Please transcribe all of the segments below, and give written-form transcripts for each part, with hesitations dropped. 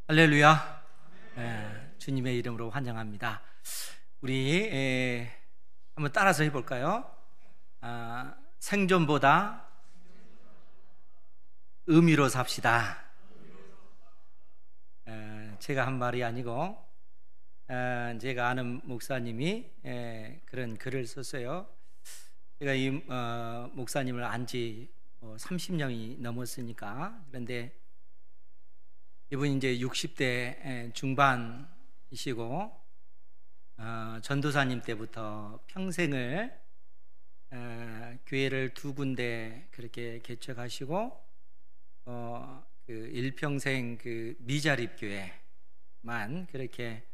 할렐루야. 주님의 이름으로 환영합니다. 우리 한번 따라서 해볼까요? 생존보다 의미로 삽시다. 제가 한 말이 아니고 제가 아는 목사님이 그런 글을 썼어요. 제가 이 목사님을 안지 30년이 넘었으니까. 그런데 이분이 이제 60대 중반이시고 전도사님 때부터 평생을 교회를 두 군데 그렇게 개척하시고 그 일평생 그 미자립 교회만 그렇게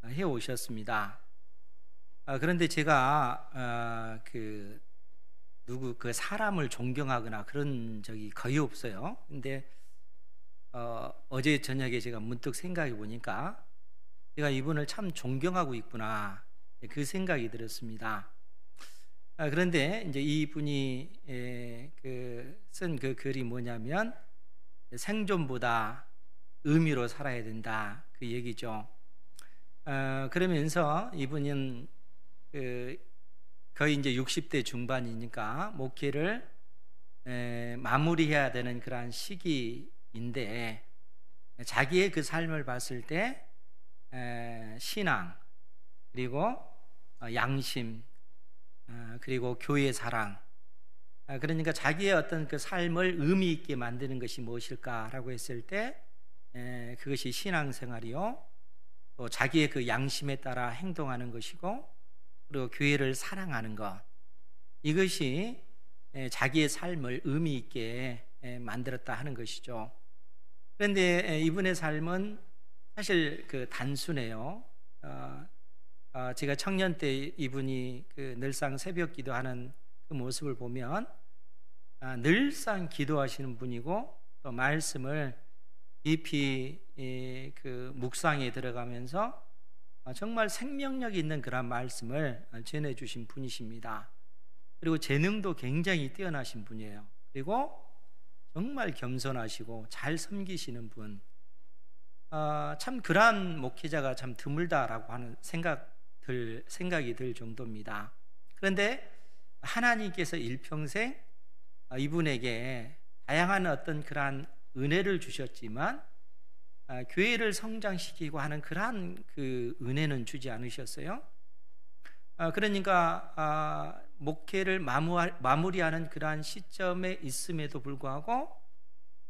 해 오셨습니다. 그런데 제가 그 사람을 존경하거나 그런 적이 거의 없어요. 근데 어제 저녁에 제가 문득 생각해 보니까 제가 이분을 참 존경하고 있구나, 그 생각이 들었습니다. 그런데 이제 이분이 쓴 그 글이 뭐냐면 생존보다 의미로 살아야 된다, 그 얘기죠. 그러면서 이분은 거의 이제 60대 중반이니까 목회를 마무리해야 되는 그러한 시기인데, 자기의 그 삶을 봤을 때 신앙, 그리고 양심, 그리고 교회 사랑, 그러니까 자기의 어떤 그 삶을 의미 있게 만드는 것이 무엇일까라고 했을 때 그것이 신앙생활이요, 또 자기의 그 양심에 따라 행동하는 것이고, 그리고 교회를 사랑하는 것, 이것이 자기의 삶을 의미 있게 만들었다 하는 것이죠. 그런데 이분의 삶은 사실 그 단순해요. 제가 청년 때 이분이 그 늘상 새벽 기도하는 그 모습을 보면 늘상 기도하시는 분이고, 또 말씀을 깊이 그 묵상에 들어가면서 정말 생명력 있는 그런 말씀을 전해주신 분이십니다. 그리고 재능도 굉장히 뛰어나신 분이에요. 그리고 정말 겸손하시고 잘 섬기시는 분, 참 그러한 목회자가 참 드물다라고 하는 생각이 들 정도입니다. 그런데 하나님께서 일평생 이분에게 다양한 어떤 그러한 은혜를 주셨지만 교회를 성장시키고 하는 그러한 그 은혜는 주지 않으셨어요. 그러니까 목회를 마무리하는 그러한 시점에 있음에도 불구하고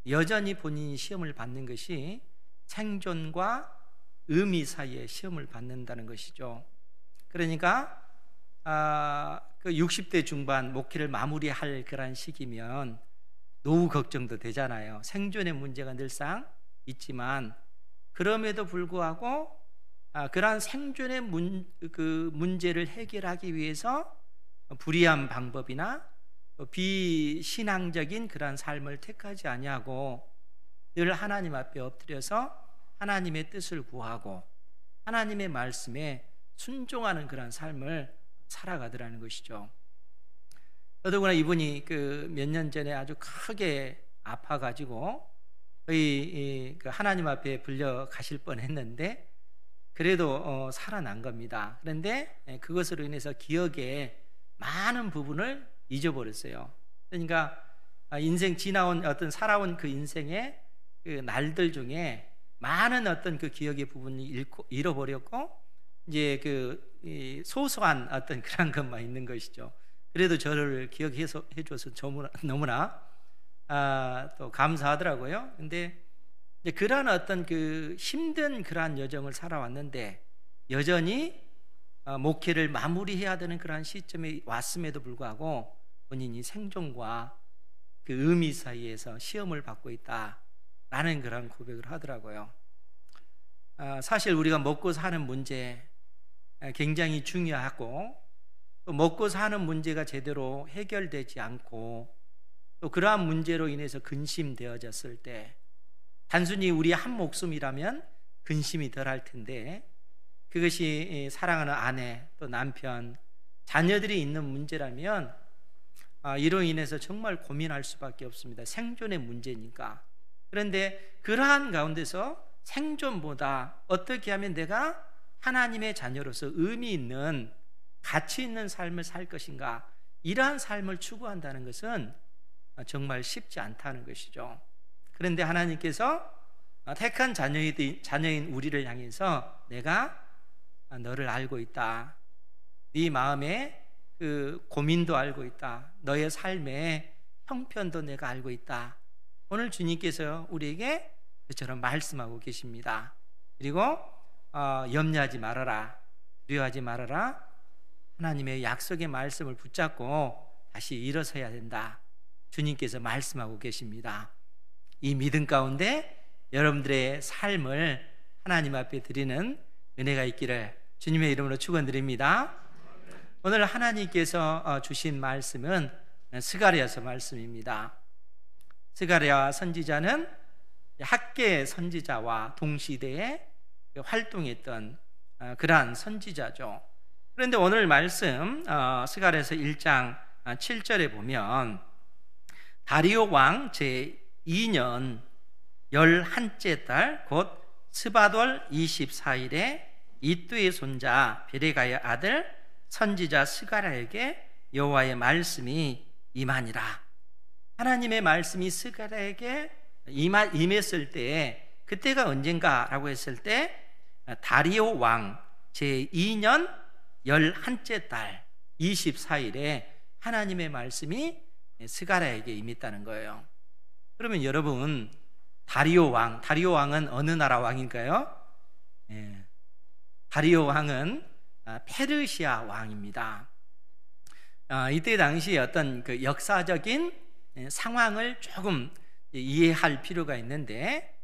여전히 본인이 시험을 받는 것이 생존과 의미 사이에 시험을 받는다는 것이죠. 그러니까 그 60대 중반 목회를 마무리할 그러한 시기면 노후 걱정도 되잖아요. 생존의 문제가 늘상 있지만, 그럼에도 불구하고 그러한 생존의 문제를 해결하기 위해서 불의한 방법이나 비신앙적인 그러한 삶을 택하지 아니하고 늘 하나님 앞에 엎드려서 하나님의 뜻을 구하고 하나님의 말씀에 순종하는 그러한 삶을 살아가더라는 것이죠. 더더구나 이분이 그 몇 년 전에 아주 크게 아파가지고 거의 그 하나님 앞에 불려 가실 뻔했는데 그래도 살아난 겁니다. 그런데 그것으로 인해서 기억에 많은 부분을 잊어버렸어요. 그러니까 인생 살아온 그 인생의 그 날들 중에 많은 어떤 그 기억의 부분을 잃어버렸고, 이제 그 소소한 어떤 그런 것만 있는 것이죠. 그래도 저를 기억해서 해줘서 너무나 또 감사하더라고요. 근데 그러한 어떤 그 힘든 그러한 여정을 살아왔는데 여전히 목회를 마무리해야 되는 그러한 시점에 왔음에도 불구하고 본인이 생존과 그 의미 사이에서 시험을 받고 있다라는 그런 고백을 하더라고요. 사실 우리가 먹고 사는 문제 굉장히 중요하고, 또 먹고 사는 문제가 제대로 해결되지 않고 또 그러한 문제로 인해서 근심되어졌을 때, 단순히 우리 한 목숨이라면 근심이 덜할 텐데 그것이 사랑하는 아내, 또 남편, 자녀들이 있는 문제라면 이로 인해서 정말 고민할 수밖에 없습니다. 생존의 문제니까. 그런데 그러한 가운데서 생존보다 어떻게 하면 내가 하나님의 자녀로서 의미 있는 가치 있는 삶을 살 것인가, 이러한 삶을 추구한다는 것은 정말 쉽지 않다는 것이죠. 그런데 하나님께서 택한 자녀인 우리를 향해서 내가 너를 알고 있다, 네 마음의 그 고민도 알고 있다, 너의 삶의 형편도 내가 알고 있다, 오늘 주님께서 우리에게 그처럼 말씀하고 계십니다. 그리고 염려하지 말아라, 두려워하지 말아라, 하나님의 약속의 말씀을 붙잡고 다시 일어서야 된다, 주님께서 말씀하고 계십니다. 이 믿음 가운데 여러분들의 삶을 하나님 앞에 드리는 은혜가 있기를 주님의 이름으로 축원드립니다. 오늘 하나님께서 주신 말씀은 스가랴서 말씀입니다. 스가랴 선지자는 학계 선지자와 동시대에 활동했던 그러한 선지자죠. 그런데 오늘 말씀 스가랴서 1장 7절에 보면 다리오 왕 제2년 11째 달 곧 스바돌 24일에 이뚜의 손자 베레가의 아들 선지자 스가랴에게 여호와의 말씀이 임하니라. 하나님의 말씀이 스가랴에게 임했을 때, 그때가 언젠가라고 했을 때 다리오 왕 제2년 11째 달 24일에 하나님의 말씀이 스가랴에게 임했다는 거예요. 그러면 여러분, 다리오 왕은 어느 나라 왕일까요? 다리오 왕은 페르시아 왕입니다. 이때 당시에 어떤 그 역사적인 상황을 조금 이해할 필요가 있는데,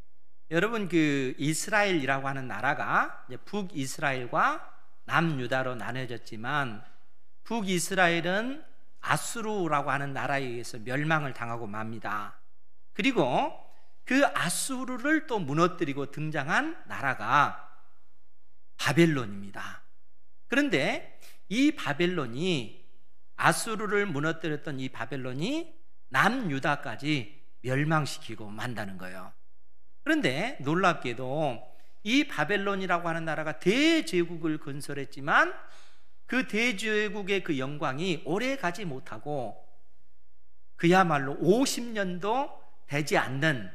여러분 그 이스라엘이라고 하는 나라가 북이스라엘과 남유다로 나눠졌지만, 북이스라엘은 아수르라고 하는 나라에 의해서 멸망을 당하고 맙니다. 그리고 그 아수르를 또 무너뜨리고 등장한 나라가 바벨론입니다. 그런데 이 바벨론이, 아수르를 무너뜨렸던 이 바벨론이 남유다까지 멸망시키고 만다는 거예요. 그런데 놀랍게도 이 바벨론이라고 하는 나라가 대제국을 건설했지만 그 대제국의 그 영광이 오래 가지 못하고 그야말로 50년도 되지 않는,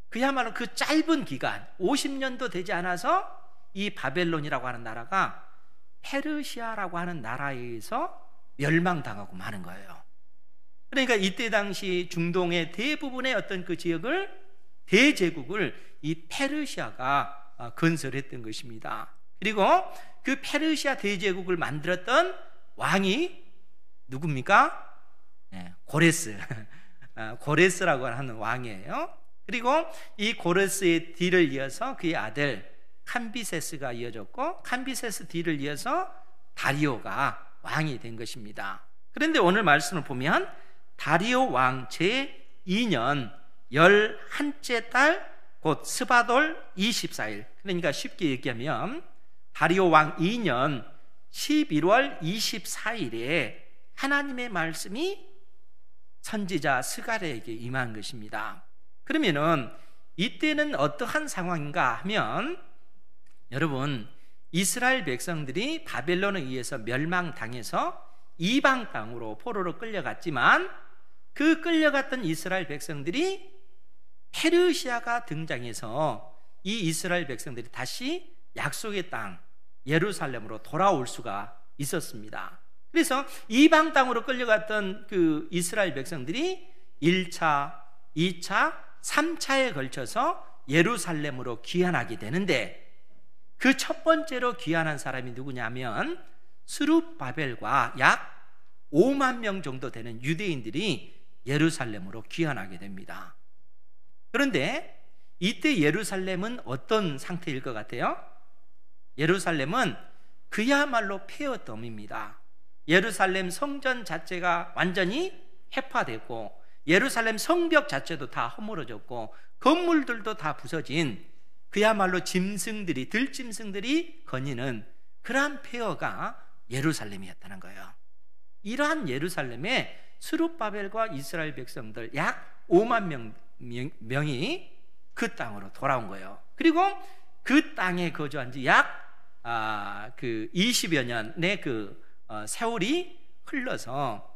그야말로 그 짧은 기간 50년도 되지 않아서 이 바벨론이라고 하는 나라가 페르시아라고 하는 나라에 의해서 멸망당하고 마는 거예요. 그러니까 이때 당시 중동의 대부분의 어떤 그 지역을, 대제국을 이 페르시아가 건설했던 것입니다. 그리고 그 페르시아 대제국을 만들었던 왕이 누굽니까? 고레스. 고레스라고 하는 왕이에요. 그리고 이 고레스의 뒤를 이어서 그의 아들 캄비세스가 이어졌고, 캄비세스 뒤를 이어서 다리오가 왕이 된 것입니다. 그런데 오늘 말씀을 보면 다리오 왕 제2년 11째 달 곧 스바돌 24일, 그러니까 쉽게 얘기하면 다리오 왕 2년 11월 24일에 하나님의 말씀이 선지자 스가랴에게 임한 것입니다. 그러면은 이때는 어떠한 상황인가 하면, 여러분, 이스라엘 백성들이 바벨론에 의해서 멸망당해서 이방 땅으로 포로로 끌려갔지만, 그 끌려갔던 이스라엘 백성들이 페르시아가 등장해서 이 이스라엘 백성들이 다시 약속의 땅 예루살렘으로 돌아올 수가 있었습니다. 그래서 이방 땅으로 끌려갔던 그 이스라엘 백성들이 1차, 2차, 3차에 걸쳐서 예루살렘으로 귀환하게 되는데, 그 첫 번째로 귀환한 사람이 누구냐면 스룹바벨과 약 5만 명 정도 되는 유대인들이 예루살렘으로 귀환하게 됩니다. 그런데 이때 예루살렘은 어떤 상태일 것 같아요? 예루살렘은 그야말로 폐허덤입니다. 예루살렘 성전 자체가 완전히 해파됐고, 예루살렘 성벽 자체도 다 허물어졌고, 건물들도 다 부서진, 그야말로 짐승들이, 들짐승들이 거니는 그러한 폐허가 예루살렘이었다는 거예요. 이러한 예루살렘에 스룹바벨과 이스라엘 백성들 약 5만 명이 그 땅으로 돌아온 거예요. 그리고 그 땅에 거주한 지 약 20여 년의 세월이 흘러서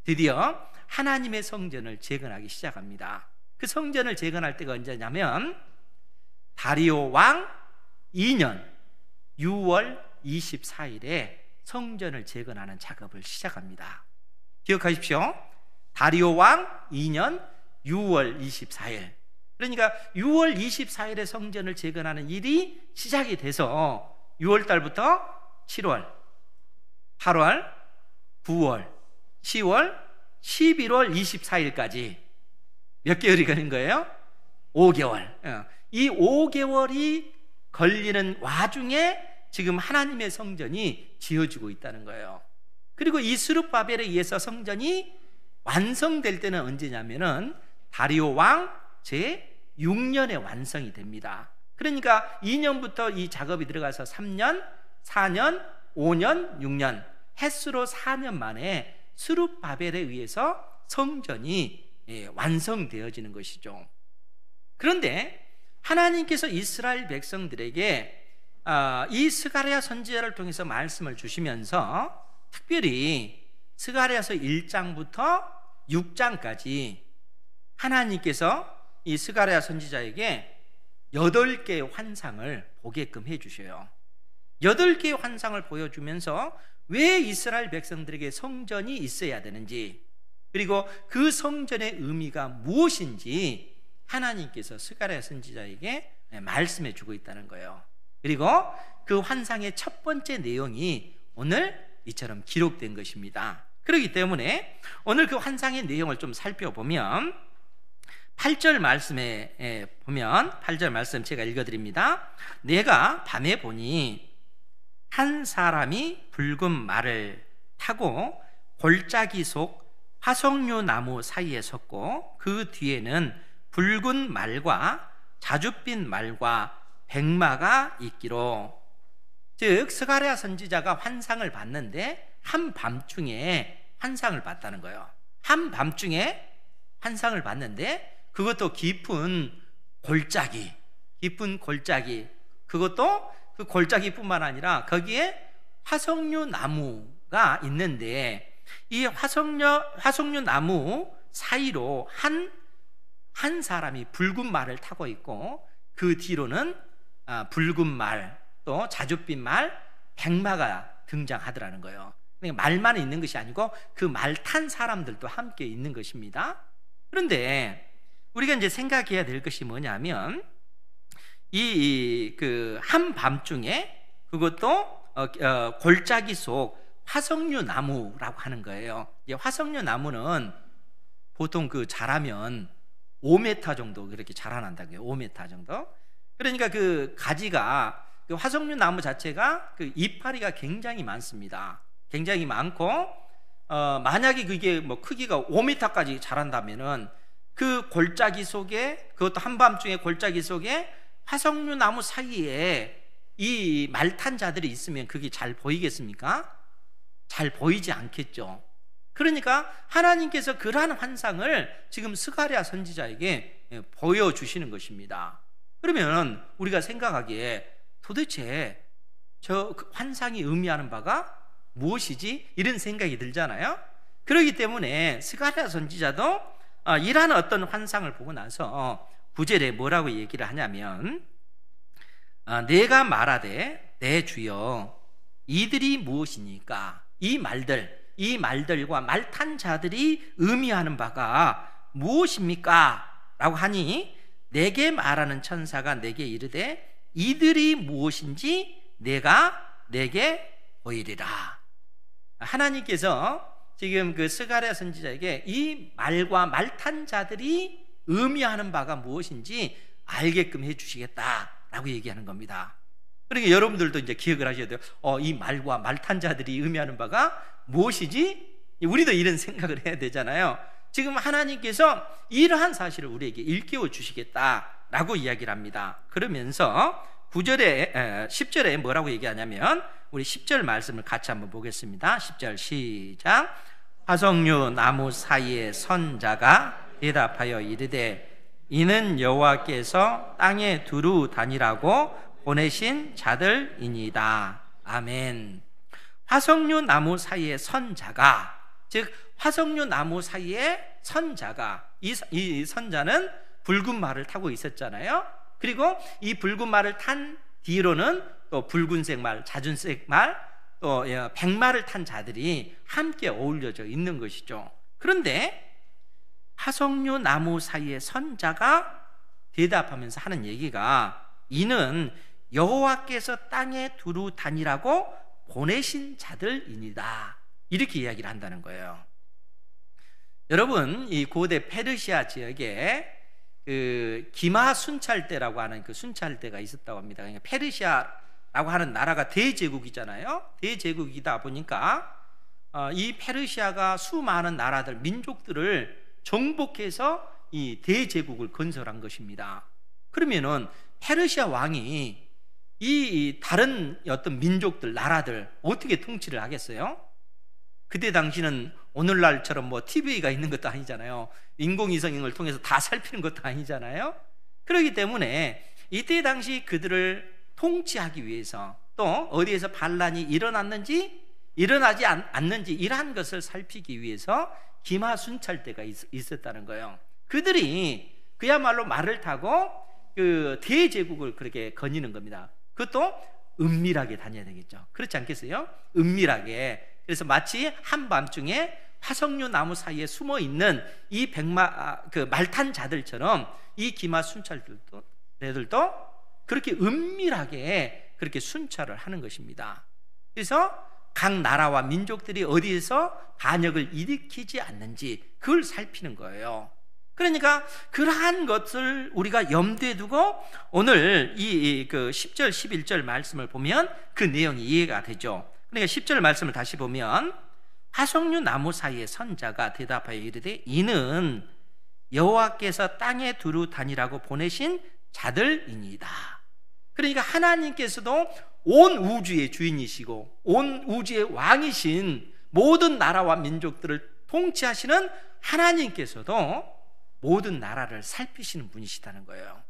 드디어 하나님의 성전을 재건하기 시작합니다. 그 성전을 재건할 때가 언제냐면 다리오 왕 2년 6월 24일에 성전을 재건하는 작업을 시작합니다. 기억하십시오. 다리오 왕 2년 6월 24일. 그러니까 6월 24일에 성전을 재건하는 일이 시작이 돼서 6월 달부터 7월, 8월, 9월, 10월, 11월 24일까지 몇 개월이 걸린 거예요? 5개월. 이 5개월이 걸리는 와중에 지금 하나님의 성전이 지어지고 있다는 거예요. 그리고 이 스룹바벨에 의해서 성전이 완성될 때는 언제냐면은 다리오 왕 제6년에 완성이 됩니다. 그러니까 2년부터 이 작업이 들어가서 3년, 4년, 5년, 6년, 햇수로 4년 만에 스룹바벨에 의해서 성전이 완성되어지는 것이죠. 그런데 하나님께서 이스라엘 백성들에게 이 스가랴 선지자를 통해서 말씀을 주시면서 특별히 스가랴서 1장부터 6장까지 하나님께서 이 스가랴 선지자에게 8개의 환상을 보게끔 해주셔요. 8개의 환상을 보여주면서 왜 이스라엘 백성들에게 성전이 있어야 되는지, 그리고 그 성전의 의미가 무엇인지 하나님께서 스가랴 선지자에게 말씀해 주고 있다는 거예요. 그리고 그 환상의 첫 번째 내용이 오늘 이처럼 기록된 것입니다. 그렇기 때문에 오늘 그 환상의 내용을 좀 살펴보면 8절 말씀에 보면 8절 말씀 제가 읽어드립니다. 내가 밤에 보니 한 사람이 붉은 말을 타고 골짜기 속 화석류 나무 사이에 섰고 그 뒤에는 붉은 말과 자줏빛 말과 백마가 있기로. 즉 스가랴 선지자가 환상을 봤는데 한밤중에 환상을 봤다는 거예요. 한밤중에 환상을 봤는데 그것도 깊은 골짜기, 그것도 그 골짜기뿐만 아니라 거기에 화석류 나무가 있는데 이 화석류 나무 사이로 한 사람이 붉은 말을 타고 있고 그 뒤로는 붉은 말, 또 자줏빛 말, 백마가 등장하더라는 거예요. 그러니까 말만 있는 것이 아니고 그 말 탄 사람들도 함께 있는 것입니다. 그런데 우리가 이제 생각해야 될 것이 뭐냐면 그 한밤중에 그것도 골짜기 속 화석류 나무라고 하는 거예요. 화석류 나무는 보통 그 자라면 5m 정도 그렇게 자라난다고요. 5m 정도. 그러니까 그 가지가 그 화석류 나무 자체가 그 이파리가 굉장히 많습니다. 굉장히 많고 만약에 그게 뭐 크기가 5m까지 자란다면은 그 골짜기 속에, 그것도 한밤중에 골짜기 속에 화석류 나무 사이에 이 말탄 자들이 있으면 그게 잘 보이겠습니까? 잘 보이지 않겠죠. 그러니까 하나님께서 그러한 환상을 지금 스가랴 선지자에게 보여주시는 것입니다. 그러면 우리가 생각하기에 도대체 저 환상이 의미하는 바가 무엇이지? 이런 생각이 들잖아요. 그렇기 때문에 스가랴 선지자도 이러한 어떤 환상을 보고 나서 9절에 뭐라고 얘기를 하냐면 내가 말하되 내 주여 이들이 무엇이니까? 이 말들과 말탄 자들이 의미하는 바가 무엇입니까? 라고 하니 내게 말하는 천사가 내게 이르되 이들이 무엇인지 내가 내게 보이리라. 하나님께서 지금 그 스가랴 선지자에게 이 말과 말탄 자들이 의미하는 바가 무엇인지 알게끔 해주시겠다라고 얘기하는 겁니다. 그러니까 여러분들도 이제 기억을 하셔야 돼요. 이 말과 말탄 자들이 의미하는 바가 무엇이지? 우리도 이런 생각을 해야 되잖아요. 지금 하나님께서 이러한 사실을 우리에게 일깨워 주시겠다라고 이야기를 합니다. 그러면서 10절에 뭐라고 얘기하냐면 우리 10절 말씀을 같이 한번 보겠습니다. 10절 시작. 화석류 나무 사이에 선 자가 대답하여 이르되 이는 여호와께서 땅에 두루 다니라고 보내신 자들이니이다. 아멘. 화석류 나무 사이에 선 자가, 즉 화석류 나무 사이에 선자가, 이 선자는 붉은 말을 타고 있었잖아요. 그리고 이 붉은 말을 탄 뒤로는 또 붉은색 말, 자준색 말, 또 백말을 탄 자들이 함께 어울려져 있는 것이죠. 그런데 화석류 나무 사이에 선자가 대답하면서 하는 얘기가, 이는 여호와께서 땅에 두루 다니라고 보내신 자들이니다. 이렇게 이야기를 한다는 거예요. 여러분, 이 고대 페르시아 지역에 그 기마 순찰대라고 하는 그 순찰대가 있었다고 합니다. 그러니까 페르시아라고 하는 나라가 대제국이잖아요. 대제국이다 보니까 이 페르시아가 수많은 나라들, 민족들을 정복해서 이 대제국을 건설한 것입니다. 그러면은 페르시아 왕이 이 다른 어떤 민족들, 나라들 어떻게 통치를 하겠어요? 그때 당시는 오늘날처럼 뭐 TV가 있는 것도 아니잖아요. 인공위성을 통해서 다 살피는 것도 아니잖아요. 그렇기 때문에 이때 당시 그들을 통치하기 위해서, 또 어디에서 반란이 일어났는지 일어나지 않는지 이러한 것을 살피기 위해서 기마 순찰대가 있었다는 거예요. 그들이 그야말로 말을 타고 그 대제국을 그렇게 거니는 겁니다. 그것도 은밀하게 다녀야 되겠죠. 그렇지 않겠어요? 은밀하게. 그래서 마치 한밤중에 화석류 나무 사이에 숨어 있는 이 말탄 자들처럼 이 기마 순찰들도 그렇게 은밀하게 그렇게 순찰을 하는 것입니다. 그래서 각 나라와 민족들이 어디에서 반역을 일으키지 않는지 그걸 살피는 거예요. 그러니까 그러한 것을 우리가 염두에 두고 오늘 그 10절 11절 말씀을 보면 그 내용이 이해가 되죠. 그러니까 10절 말씀을 다시 보면, 화석류 나무 사이에 선자가 대답하여 이르되 이는 여호와께서 땅에 두루 다니라고 보내신 자들이니이다. 그러니까 하나님께서도 온 우주의 주인이시고 온 우주의 왕이신 모든 나라와 민족들을 통치하시는 하나님께서도 모든 나라를 살피시는 분이시다는 거예요.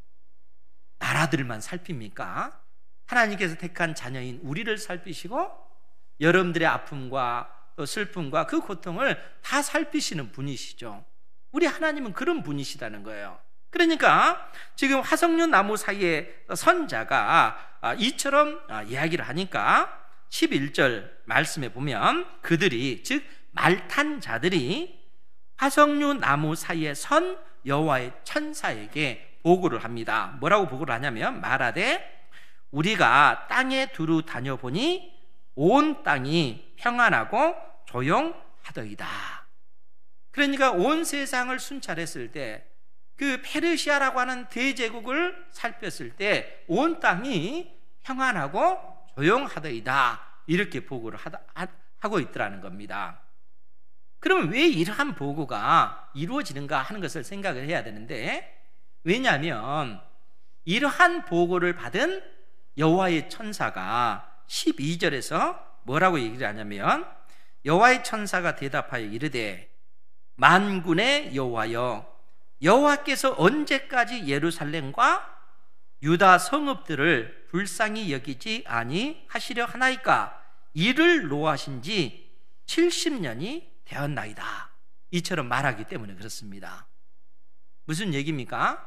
나라들만 살핍니까? 하나님께서 택한 자녀인 우리를 살피시고 여러분들의 아픔과 또 슬픔과 그 고통을 다 살피시는 분이시죠. 우리 하나님은 그런 분이시다는 거예요. 그러니까 지금 화석류 나무 사이에 선자가 이처럼 이야기를 하니까 11절 말씀에 보면 그들이, 즉 말탄 자들이 화석류 나무 사이에 선 여호와의 천사에게 보고를 합니다. 뭐라고 보고를 하냐면 말하되 우리가 땅에 두루 다녀보니 온 땅이 평안하고 조용하더이다. 그러니까 온 세상을 순찰했을 때, 그 페르시아라고 하는 대제국을 살폈을 때 온 땅이 평안하고 조용하더이다, 이렇게 보고를 하고 있더라는 겁니다. 그러면 왜 이러한 보고가 이루어지는가 하는 것을 생각을 해야 되는데, 왜냐하면 이러한 보고를 받은 여호와의 천사가 12절에서 뭐라고 얘기를 하냐면, 여호와의 천사가 대답하여 이르되 만군의 여호와여, 여호와께서 언제까지 예루살렘과 유다 성읍들을 불쌍히 여기지 아니하시려 하나이까? 이를 노하신 지 70년이 되었나이다. 이처럼 말하기 때문에 그렇습니다. 무슨 얘기입니까?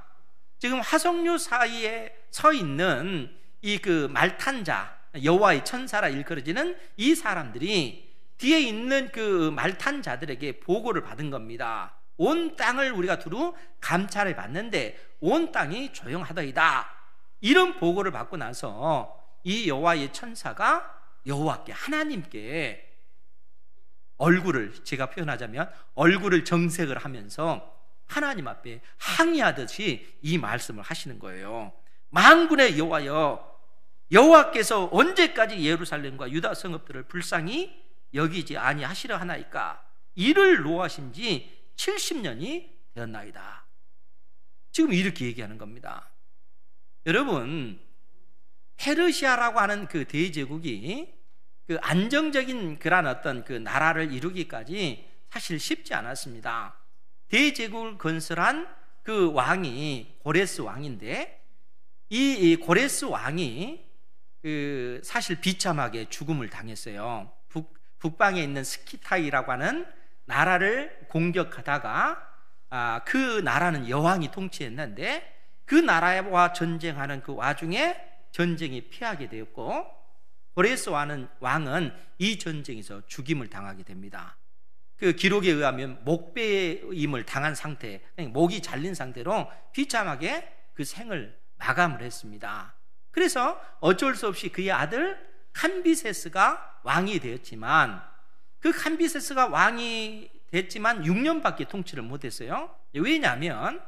지금 화석류 사이에 서 있는 이 그 말탄 자, 여호와의 천사라 일컬어지는 이 사람들이 뒤에 있는 그 말탄 자들에게 보고를 받은 겁니다. 온 땅을 우리가 두루 감찰해 봤는데 온 땅이 조용하더이다, 이런 보고를 받고 나서 이 여호와의 천사가 여호와께, 하나님께 얼굴을, 제가 표현하자면 얼굴을 정색을 하면서 하나님 앞에 항의하듯이 이 말씀을 하시는 거예요. 만군의 여호와여, 여호와께서 언제까지 예루살렘과 유다 성읍들을 불쌍히 여기지 아니하시려 하나이까? 이를 노하신 지 70년이 되었나이다. 지금 이렇게 얘기하는 겁니다. 여러분, 페르시아라고 하는 그 대제국이 그 안정적인 그런 어떤 그 나라를 이루기까지 사실 쉽지 않았습니다. 대제국을 건설한 그 왕이 고레스 왕인데, 이 고레스 왕이 사실 비참하게 죽음을 당했어요. 북방에 있는 스키타이라고 하는 나라를 공격하다가 그 나라는 여왕이 통치했는데, 그 나라와 전쟁하는 그 와중에 전쟁이 피하게 되었고, 고레스 왕은 이 전쟁에서 죽임을 당하게 됩니다. 그 기록에 의하면 목배임을 당한 상태, 목이 잘린 상태로 비참하게 그 생을 마감을 했습니다. 그래서 어쩔 수 없이 그의 아들 캄비세스가 왕이 되었지만, 그 캄비세스가 왕이 됐지만 6년밖에 통치를 못했어요. 왜냐하면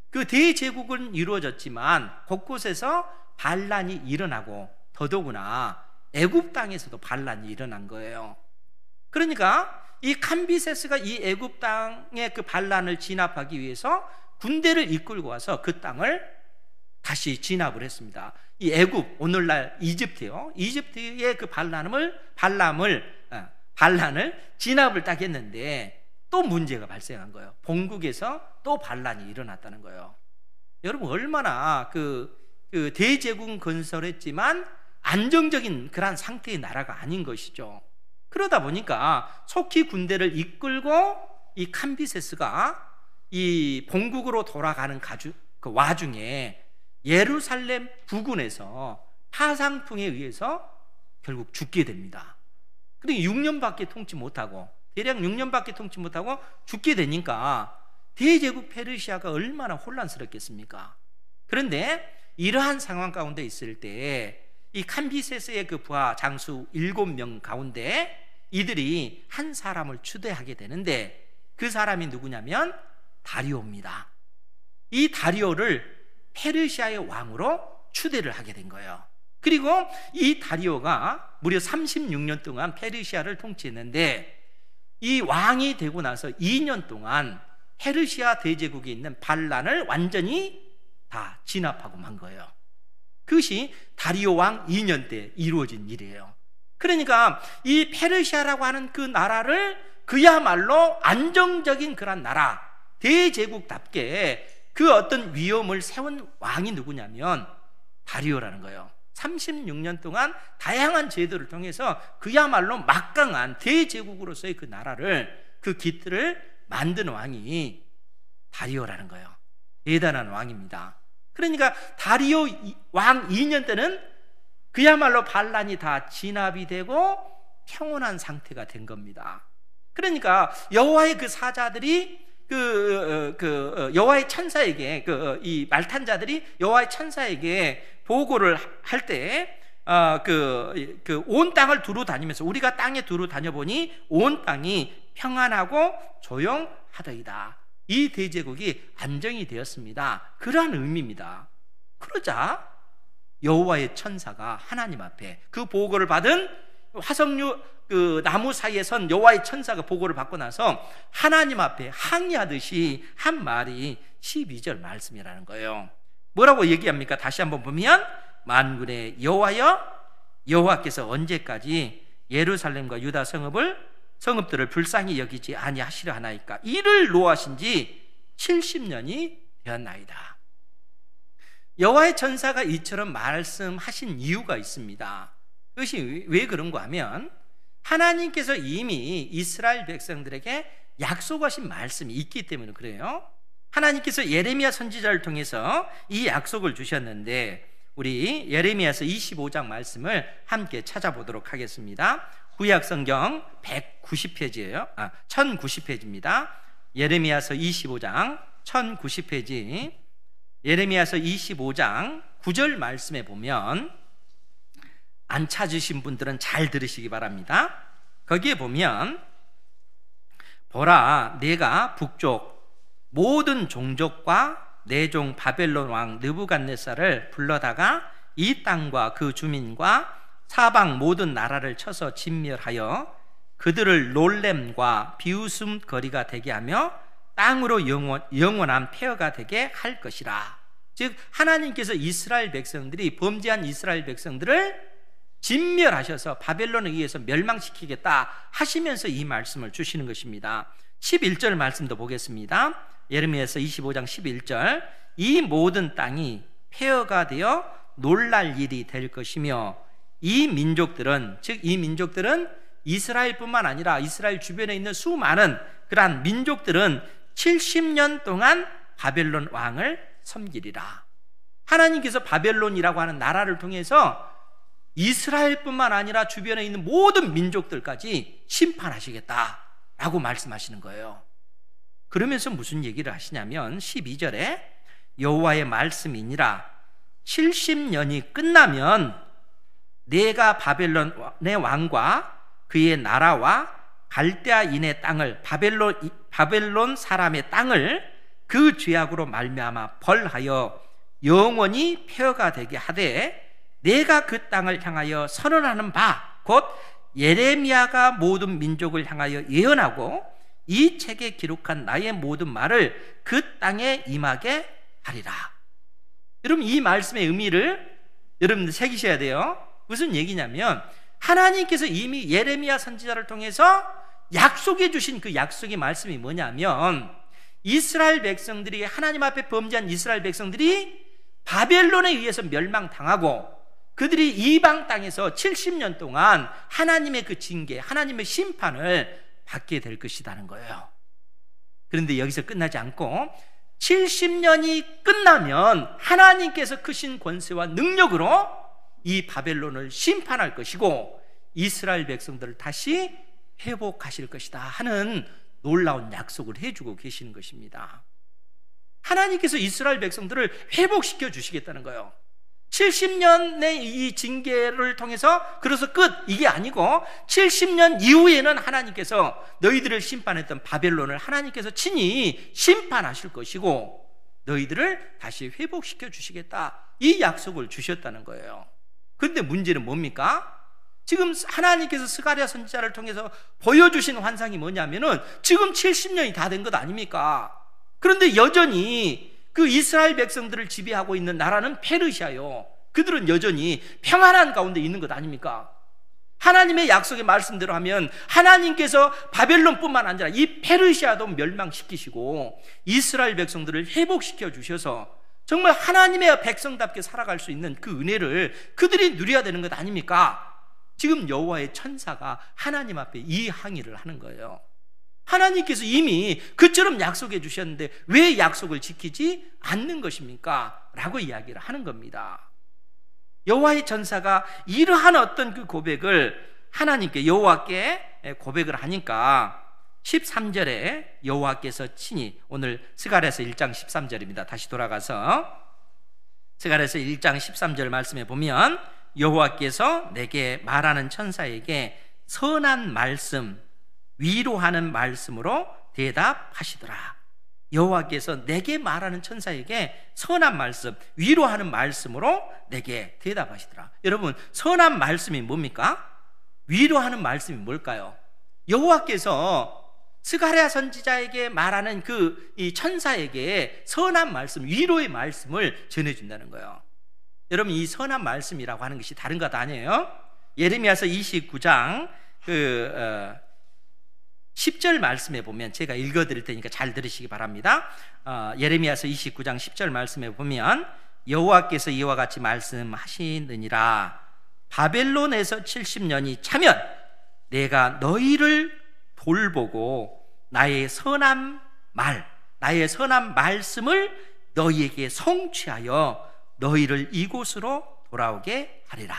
그 대제국은 이루어졌지만 곳곳에서 반란이 일어나고, 더더구나 애굽 땅에서도 반란이 일어난 거예요. 그러니까 이 캄비세스가 이 애굽 땅의 그 반란을 진압하기 위해서 군대를 이끌고 와서 그 땅을 다시 진압을 했습니다. 이 애굽, 오늘날 이집트요. 이집트의 그 반란을 진압을 딱 했는데 또 문제가 발생한 거예요. 본국에서 또 반란이 일어났다는 거예요. 여러분, 얼마나 그 대제국 건설했지만 안정적인 그런 상태의 나라가 아닌 것이죠. 그러다 보니까 속히 군대를 이끌고 이 캄비세스가 이 본국으로 돌아가는 그 와중에 예루살렘 부근에서 파상풍에 의해서 결국 죽게 됩니다. 그러니까 6년밖에 통치 못하고, 대략 6년밖에 통치 못하고 죽게 되니까 대제국 페르시아가 얼마나 혼란스럽겠습니까? 그런데 이러한 상황 가운데 있을 때 이 캄비세스의 그 부하 장수 7명 가운데 이들이 한 사람을 추대하게 되는데, 그 사람이 누구냐면 다리오입니다. 이 다리오를 페르시아의 왕으로 추대를 하게 된 거예요. 그리고 이 다리오가 무려 36년 동안 페르시아를 통치했는데, 이 왕이 되고 나서 2년 동안 페르시아 대제국에 있는 반란을 완전히 다 진압하고 만 거예요. 그것이 다리오 왕 2년 때 이루어진 일이에요. 그러니까 이 페르시아라고 하는 그 나라를 그야말로 안정적인 그런 나라, 대제국답게 그 어떤 위엄을 세운 왕이 누구냐면 다리오라는 거예요. 36년 동안 다양한 제도를 통해서 그야말로 막강한 대제국으로서의 그 나라를, 그 기틀을 만든 왕이 다리오라는 거예요. 대단한 왕입니다. 그러니까 다리오 왕 2년 때는 그야말로 반란이 다 진압이 되고 평온한 상태가 된 겁니다. 그러니까 여호와의 그 사자들이 여호와의 천사에게, 이 말탄자들이 여호와의 천사에게 보고를 할 때 온 땅을 두루 다니면서, 우리가 땅에 두루 다녀보니 온 땅이 평안하고 조용하더이다. 이 대제국이 안정이 되었습니다. 그러한 의미입니다. 그러자 여호와의 천사가 하나님 앞에 그 보고를 받은 화석류 그 나무 사이에 선 여호와의 천사가 보고를 받고 나서 하나님 앞에 항의하듯이 한 말이 12절 말씀이라는 거예요. 뭐라고 얘기합니까? 다시 한번 보면, 만군의 여호와여, 여호와께서 언제까지 예루살렘과 유다 성읍들을 불쌍히 여기지 아니하시려 하나이까? 이를 노하신 지 70년이 되었나이다. 여호와의 천사가 이처럼 말씀하신 이유가 있습니다. 그것이 왜 그런가 하면, 하나님께서 이미 이스라엘 백성들에게 약속하신 말씀이 있기 때문에 그래요. 하나님께서 예레미야 선지자를 통해서 이 약속을 주셨는데, 우리 예레미야서 25장 말씀을 함께 찾아보도록 하겠습니다. 구약 성경 190페이지예요. 1090페이지입니다. 예레미야서 25장 1090페이지. 예레미야서 25장 9절 말씀에 보면, 안 찾으신 분들은 잘 들으시기 바랍니다. 거기에 보면, 보라, 내가 북쪽 모든 종족과 내 종 바벨론 왕 느부갓네살을 불러다가 이 땅과 그 주민과 사방 모든 나라를 쳐서 진멸하여 그들을 놀램과 비웃음 거리가 되게 하며 땅으로 영원한 폐허가 되게 할 것이라. 즉 하나님께서 이스라엘 백성들이, 범죄한 이스라엘 백성들을 진멸하셔서 바벨론에 의해서 멸망시키겠다 하시면서 이 말씀을 주시는 것입니다. 11절 말씀도 보겠습니다. 예레미야서 25장 11절, 이 모든 땅이 폐허가 되어 놀랄 일이 될 것이며 이 민족들은, 즉 이 민족들은 이스라엘뿐만 아니라 이스라엘 주변에 있는 수많은 그러한 민족들은 70년 동안 바벨론 왕을 섬기리라. 하나님께서 바벨론이라고 하는 나라를 통해서 이스라엘뿐만 아니라 주변에 있는 모든 민족들까지 심판하시겠다라고 말씀하시는 거예요. 그러면서 무슨 얘기를 하시냐면 12절에 여호와의 말씀이니라 70년이 끝나면 내가 바벨론의 왕과 그의 나라와 갈대아인의 땅을 바벨론 사람의 땅을 그 죄악으로 말미암아 벌하여 영원히 폐허가 되게 하되 내가 그 땅을 향하여 선언하는 바 곧 예레미야가 모든 민족을 향하여 예언하고 이 책에 기록한 나의 모든 말을 그 땅에 임하게 하리라. 여러분, 이 말씀의 의미를 여러분들 새기셔야 돼요. 무슨 얘기냐면 하나님께서 이미 예레미야 선지자를 통해서 약속해 주신 그 약속의 말씀이 뭐냐면 이스라엘 백성들이, 하나님 앞에 범죄한 이스라엘 백성들이 바벨론에 의해서 멸망당하고 그들이 이방 땅에서 70년 동안 하나님의 그 징계, 하나님의 심판을 받게 될 것이라는 거예요. 그런데 여기서 끝나지 않고 70년이 끝나면 하나님께서 크신 권세와 능력으로 이 바벨론을 심판할 것이고 이스라엘 백성들을 다시 회복하실 것이다 하는 놀라운 약속을 해주고 계시는 것입니다. 하나님께서 이스라엘 백성들을 회복시켜 주시겠다는 거예요. 70년의 이 징계를 통해서 그래서 끝, 이게 아니고 70년 이후에는 하나님께서 너희들을 심판했던 바벨론을 하나님께서 친히 심판하실 것이고 너희들을 다시 회복시켜 주시겠다, 이 약속을 주셨다는 거예요. 그런데 문제는 뭡니까? 지금 하나님께서 스가랴 선지자를 통해서 보여주신 환상이 뭐냐면은 지금 70년이 다 된 것 아닙니까? 그런데 여전히 그 이스라엘 백성들을 지배하고 있는 나라는 페르시아요. 그들은 여전히 평안한 가운데 있는 것 아닙니까? 하나님의 약속의 말씀대로 하면 하나님께서 바벨론뿐만 아니라 이 페르시아도 멸망시키시고 이스라엘 백성들을 회복시켜 주셔서 정말 하나님의 백성답게 살아갈 수 있는 그 은혜를 그들이 누려야 되는 것 아닙니까? 지금 여호와의 천사가 하나님 앞에 이 항의를 하는 거예요. 하나님께서 이미 그처럼 약속해 주셨는데 왜 약속을 지키지 않는 것입니까? 라고 이야기를 하는 겁니다. 여호와의 천사가 이러한 어떤 그 고백을 하나님께, 여호와께 고백을 하니까 13절에 여호와께서 친히, 오늘 스가랴서 1장 13절입니다. 다시 돌아가서 스가랴서 1장 13절 말씀에 보면 여호와께서 내게 말하는 천사에게 선한 말씀, 위로하는 말씀으로 대답하시더라. 여호와께서 내게 말하는 천사에게 선한 말씀, 위로하는 말씀으로 내게 대답하시더라. 여러분, 선한 말씀이 뭡니까? 위로하는 말씀이 뭘까요? 여호와께서 스가랴 선지자에게 말하는 그 이 천사에게 선한 말씀, 위로의 말씀을 전해준다는 거예요. 여러분, 이 선한 말씀이라고 하는 것이 다른 것 아니에요? 예레미야서 29장 10절 말씀에 보면, 제가 읽어드릴 테니까 잘 들으시기 바랍니다. 예레미야서 29장 10절 말씀에 보면 여호와께서 이와 같이 말씀하시느니라. 바벨론에서 70년이 차면 내가 너희를 돌보고 나의 선한 말, 나의 선한 말씀을 너희에게 성취하여 너희를 이곳으로 돌아오게 하리라.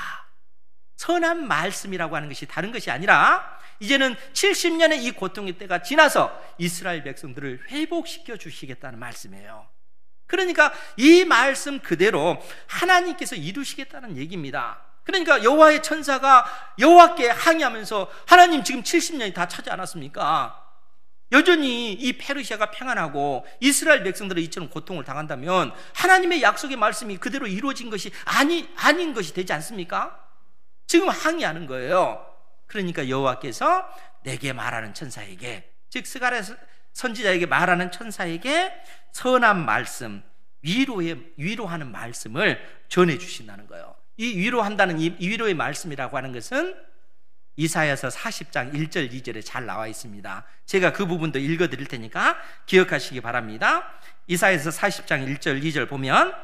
선한 말씀이라고 하는 것이 다른 것이 아니라 이제는 70년의 이 고통의 때가 지나서 이스라엘 백성들을 회복시켜 주시겠다는 말씀이에요. 그러니까 이 말씀 그대로 하나님께서 이루시겠다는 얘기입니다. 그러니까 여호와의 천사가 여호와께 항의하면서 하나님 지금 70년이 다 차지 않았습니까? 여전히 이 페르시아가 평안하고 이스라엘 백성들은 이처럼 고통을 당한다면 하나님의 약속의 말씀이 그대로 이루어진 것이 아닌 것이 되지 않습니까? 지금 항의하는 거예요. 그러니까 여호와께서 내게 말하는 천사에게, 즉 스가랴 선지자에게 말하는 천사에게 선한 말씀, 위로하는 말씀을 전해 주신다는 거예요. 이 위로한다는 이 위로의 말씀이라고 하는 것은 이사야서 40장 1절 2절에 잘 나와 있습니다. 제가 그 부분도 읽어 드릴 테니까 기억하시기 바랍니다. 이사야서 40장 1절 2절 보면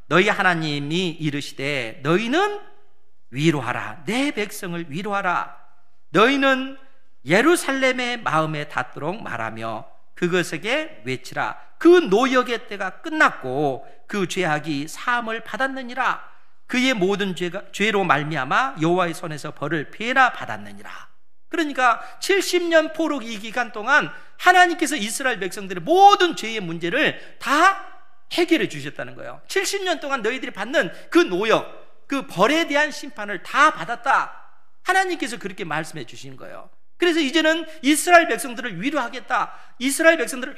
너희 하나님이 이르시되 너희는 위로하라. 내 백성을 위로하라. 너희는 예루살렘의 마음에 닿도록 말하며 그것에게 외치라. 그 노역의 때가 끝났고 그 죄악이 사함을 받았느니라. 그의 모든 죄로 말미암아 여호와의 손에서 벌을 배나 받았느니라. 그러니까 70년 포로 이 기간 동안 하나님께서 이스라엘 백성들의 모든 죄의 문제를 다 해결해 주셨다는 거예요. 70년 동안 너희들이 받는 그 노역, 그 벌에 대한 심판을 다 받았다. 하나님께서 그렇게 말씀해 주신 거예요. 그래서 이제는 이스라엘 백성들을 위로하겠다. 이스라엘 백성들을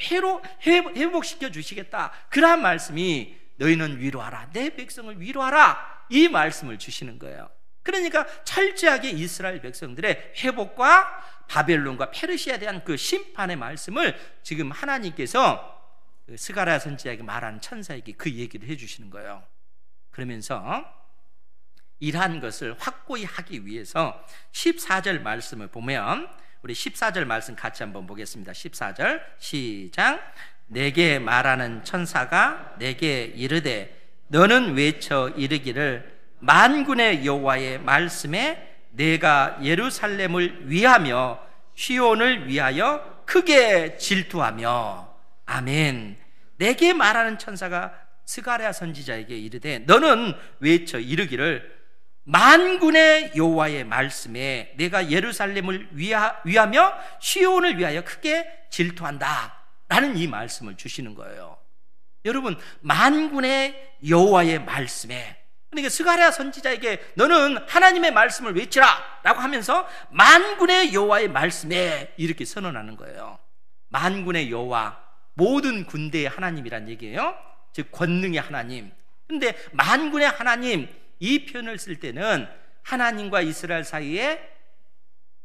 회복시켜 주시겠다. 그러한 말씀이 너희는 위로하라. 내 백성을 위로하라. 이 말씀을 주시는 거예요. 그러니까 철저하게 이스라엘 백성들의 회복과 바벨론과 페르시아에 대한 그 심판의 말씀을 지금 하나님께서 스가랴 선지자에게 말하는 천사에게 그 얘기를 해주시는 거예요. 그러면서 이러한 것을 확고히 하기 위해서 14절 말씀을 보면 우리 14절 말씀 같이 한번 보겠습니다. 14절 시작. 내게 말하는 천사가 내게 이르되 너는 외쳐 이르기를 만군의 여호와의 말씀에 내가 예루살렘을 위하며 시온을 위하여 크게 질투하며. 아멘. 내게 말하는 천사가 스가랴 선지자에게 이르되 너는 외쳐 이르기를 만군의 여호와의 말씀에 내가 예루살렘을 위하며 시온을 위하여 크게 질투한다 라는 이 말씀을 주시는 거예요. 여러분, 만군의 여호와의 말씀에, 그러니까 스가랴 선지자에게 너는 하나님의 말씀을 외치라 라고 하면서 만군의 여호와의 말씀에 이렇게 선언하는 거예요. 만군의 여호와, 모든 군대의 하나님이란 얘기예요. 즉 권능의 하나님. 근데 만군의 하나님, 이 표현을 쓸 때는 하나님과 이스라엘 사이에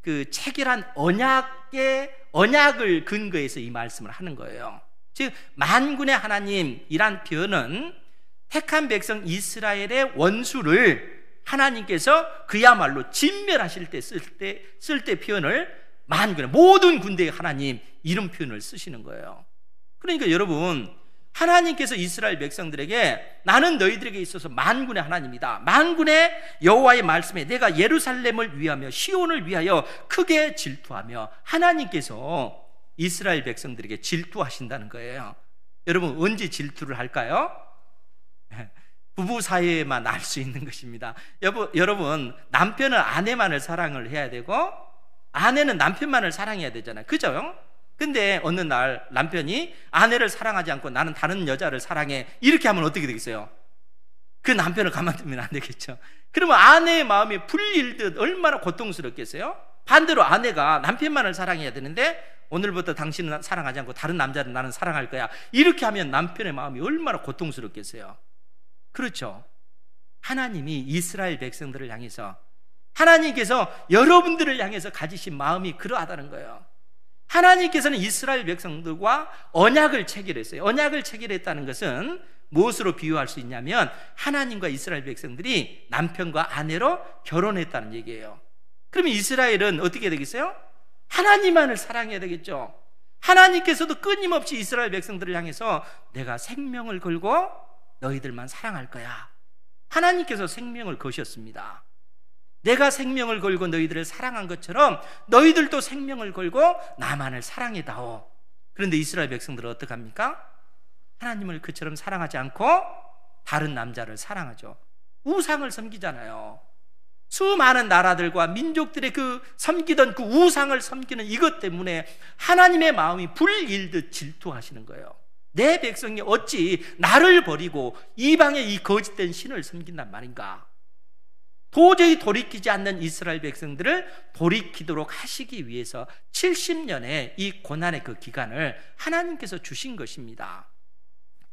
그 체결한 언약을 근거해서 이 말씀을 하는 거예요. 즉 만군의 하나님이란 표현은 택한 백성 이스라엘의 원수를 하나님께서 그야말로 진멸하실 때 쓸 때 표현을 만군의, 모든 군대의 하나님, 이런 표현을 쓰시는 거예요. 그러니까 여러분, 하나님께서 이스라엘 백성들에게 나는 너희들에게 있어서 만군의 하나님이다. 만군의 여호와의 말씀에 내가 예루살렘을 위하며 시온을 위하여 크게 질투하며, 하나님께서 이스라엘 백성들에게 질투하신다는 거예요. 여러분, 언제 질투를 할까요? 부부 사이에만 알 수 있는 것입니다. 여러분, 남편은 아내만을 사랑을 해야 되고 아내는 남편만을 사랑해야 되잖아요. 그죠? 근데 어느 날 남편이 아내를 사랑하지 않고 나는 다른 여자를 사랑해, 이렇게 하면 어떻게 되겠어요? 그 남편을 가만두면 안 되겠죠. 그러면 아내의 마음이 불릴듯 얼마나 고통스럽겠어요? 반대로 아내가 남편만을 사랑해야 되는데 오늘부터 당신은 사랑하지 않고 다른 남자를 나는 사랑할 거야, 이렇게 하면 남편의 마음이 얼마나 고통스럽겠어요? 그렇죠? 하나님이 이스라엘 백성들을 향해서, 하나님께서 여러분들을 향해서 가지신 마음이 그러하다는 거예요. 하나님께서는 이스라엘 백성들과 언약을 체결했어요. 언약을 체결했다는 것은 무엇으로 비유할 수 있냐면 하나님과 이스라엘 백성들이 남편과 아내로 결혼했다는 얘기예요. 그러면 이스라엘은 어떻게 되겠어요? 하나님만을 사랑해야 되겠죠. 하나님께서도 끊임없이 이스라엘 백성들을 향해서 내가 생명을 걸고 너희들만 사랑할 거야, 하나님께서 생명을 거셨습니다. 내가 생명을 걸고 너희들을 사랑한 것처럼 너희들도 생명을 걸고 나만을 사랑해다오. 그런데 이스라엘 백성들은 어떡합니까? 하나님을 그처럼 사랑하지 않고 다른 남자를 사랑하죠. 우상을 섬기잖아요. 수많은 나라들과 민족들의 그 섬기던 그 우상을 섬기는 이것 때문에 하나님의 마음이 불일듯 질투하시는 거예요. 내 백성이 어찌 나를 버리고 이방의 이 거짓된 신을 섬긴단 말인가? 도저히 돌이키지 않는 이스라엘 백성들을 돌이키도록 하시기 위해서 70년의 이 고난의 그 기간을 하나님께서 주신 것입니다.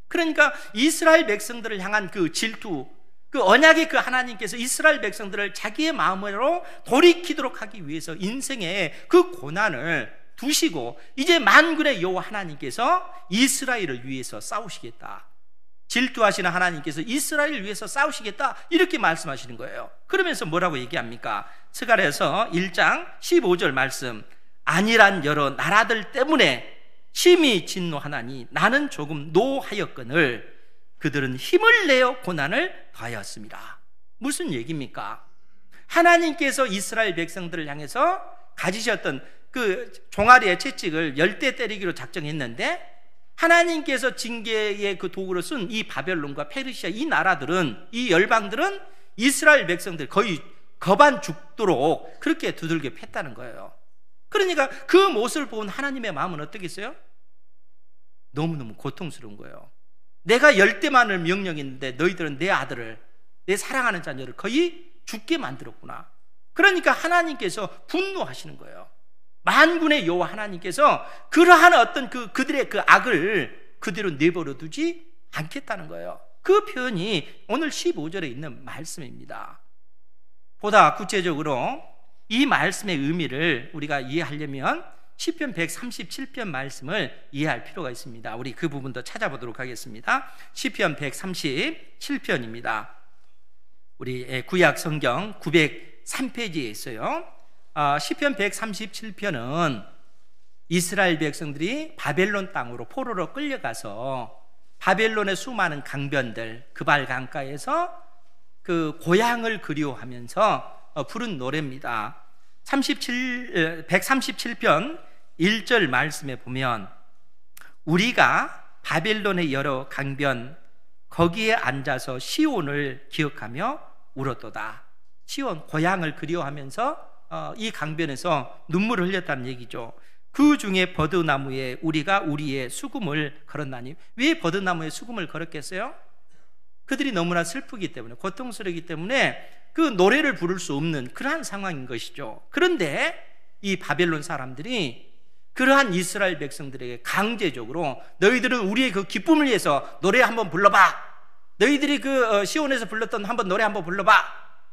그러니까 이스라엘 백성들을 향한 그 질투, 그 언약의 그 하나님께서 이스라엘 백성들을 자기의 마음으로 돌이키도록 하기 위해서 인생의 그 고난을 두시고 이제 만군의 여호와 하나님께서 이스라엘을 위해서 싸우시겠다. 질투하시는 하나님께서 이스라엘을 위해서 싸우시겠다 이렇게 말씀하시는 거예요. 그러면서 뭐라고 얘기합니까? 스가랴서 1장 15절 말씀, 아니란 여러 나라들 때문에 심히 진노하나니 나는 조금 노하였거늘 그들은 힘을 내어 고난을 더하였습니다. 무슨 얘기입니까? 하나님께서 이스라엘 백성들을 향해서 가지셨던 그 종아리의 채찍을 열대 때리기로 작정했는데, 하나님께서 징계의 그 도구로 쓴 이 바벨론과 페르시아 이 나라들은, 이 열방들은 이스라엘 백성들 거의 거반 죽도록 그렇게 두들겨 팼다는 거예요. 그러니까 그 모습을 본 하나님의 마음은 어떻겠어요? 너무너무 고통스러운 거예요. 내가 열대만을 명령했는데 너희들은 내 아들을, 내 사랑하는 자녀를 거의 죽게 만들었구나. 그러니까 하나님께서 분노하시는 거예요. 만군의 여호와 하나님께서 그러한 어떤 그들의 그 악을 그대로 내버려 두지 않겠다는 거예요. 그 표현이 오늘 15절에 있는 말씀입니다. 보다 구체적으로 이 말씀의 의미를 우리가 이해하려면 시편 137편 말씀을 이해할 필요가 있습니다. 우리 그 부분도 찾아보도록 하겠습니다. 시편 137편입니다. 우리 구약 성경 903페이지에 있어요. 시편 137편은 이스라엘 백성들이 바벨론 땅으로 포로로 끌려가서 바벨론의 수많은 강변들, 그발 강가에서 그 고향을 그리워하면서 부른 노래입니다. 137편 1절 말씀에 보면, 우리가 바벨론의 여러 강변 거기에 앉아서 시온을 기억하며 울었도다. 시온, 고향을 그리워하면서 이 강변에서 눈물을 흘렸다는 얘기죠. 그 중에 버드나무에 우리가 우리의 수금을 걸었나니. 왜 버드나무에 수금을 걸었겠어요? 그들이 너무나 슬프기 때문에, 고통스럽기 때문에 그 노래를 부를 수 없는 그러한 상황인 것이죠. 그런데 이 바벨론 사람들이 그러한 이스라엘 백성들에게 강제적으로 너희들은 우리의 그 기쁨을 위해서 노래 한번 불러봐, 너희들이 그 시온에서 불렀던 한번 노래 한번 불러봐,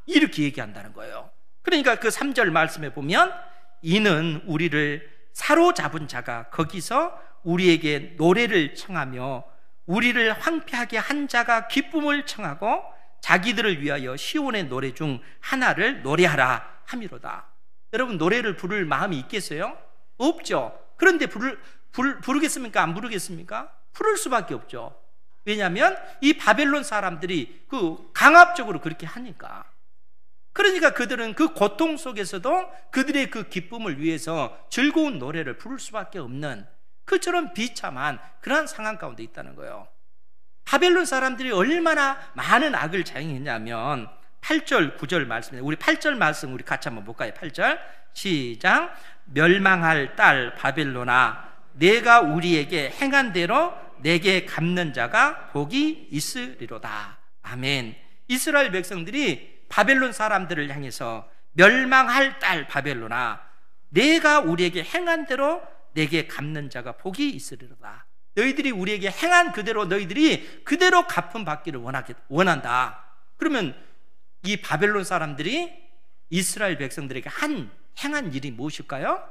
이렇게 얘기한다는 거예요. 그러니까 그 3절 말씀에 보면, 이는 우리를 사로잡은 자가 거기서 우리에게 노래를 청하며 우리를 황폐하게 한 자가 기쁨을 청하고 자기들을 위하여 시온의 노래 중 하나를 노래하라 함이로다. 여러분, 노래를 부를 마음이 있겠어요? 없죠. 그런데 부르겠습니까? 안 부르겠습니까? 부를 수밖에 없죠. 왜냐하면 이 바벨론 사람들이 그 강압적으로 그렇게 하니까. 그러니까 그들은 그 고통 속에서도 그들의 그 기쁨을 위해서 즐거운 노래를 부를 수밖에 없는, 그처럼 비참한 그러한 상황 가운데 있다는 거예요. 바벨론 사람들이 얼마나 많은 악을 자행했냐면 8절 9절 말씀입니다. 우리 8절 말씀 우리 같이 한번 볼까요? 8절 시작. 멸망할 딸 바벨론아, 내가 우리에게 행한 대로 내게 갚는 자가 복이 있으리로다. 아멘. 이스라엘 백성들이 바벨론 사람들을 향해서 멸망할 딸 바벨론아, 내가 우리에게 행한 대로 내게 갚는 자가 복이 있으리로다. 너희들이 우리에게 행한 그대로 너희들이 그대로 갚음 받기를 원한다. 그러면 이 바벨론 사람들이 이스라엘 백성들에게 행한 일이 무엇일까요?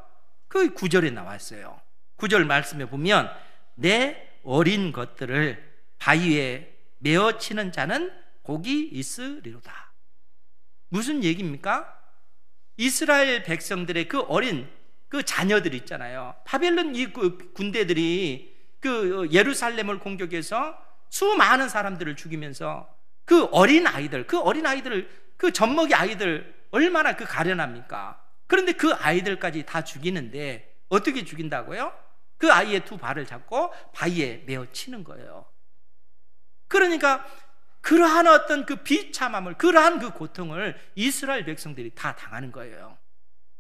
그 9절에 나와 있어요. 9절 말씀에 보면, 내 어린 것들을 바위에 메어치는 자는 복이 있으리로다. 무슨 얘기입니까? 이스라엘 백성들의 그 어린 그 자녀들 있잖아요. 바벨론 이 군대들이 그 예루살렘을 공격해서 수많은 사람들을 죽이면서 그 어린 아이들, 그 젖먹이 아이들 얼마나 그 가련합니까? 그런데 그 아이들까지 다 죽이는데 어떻게 죽인다고요? 그 아이의 두 발을 잡고 바위에 메어 치는 거예요. 그러니까 그러한 어떤 그 비참함을, 그러한 그 고통을 이스라엘 백성들이 다 당하는 거예요.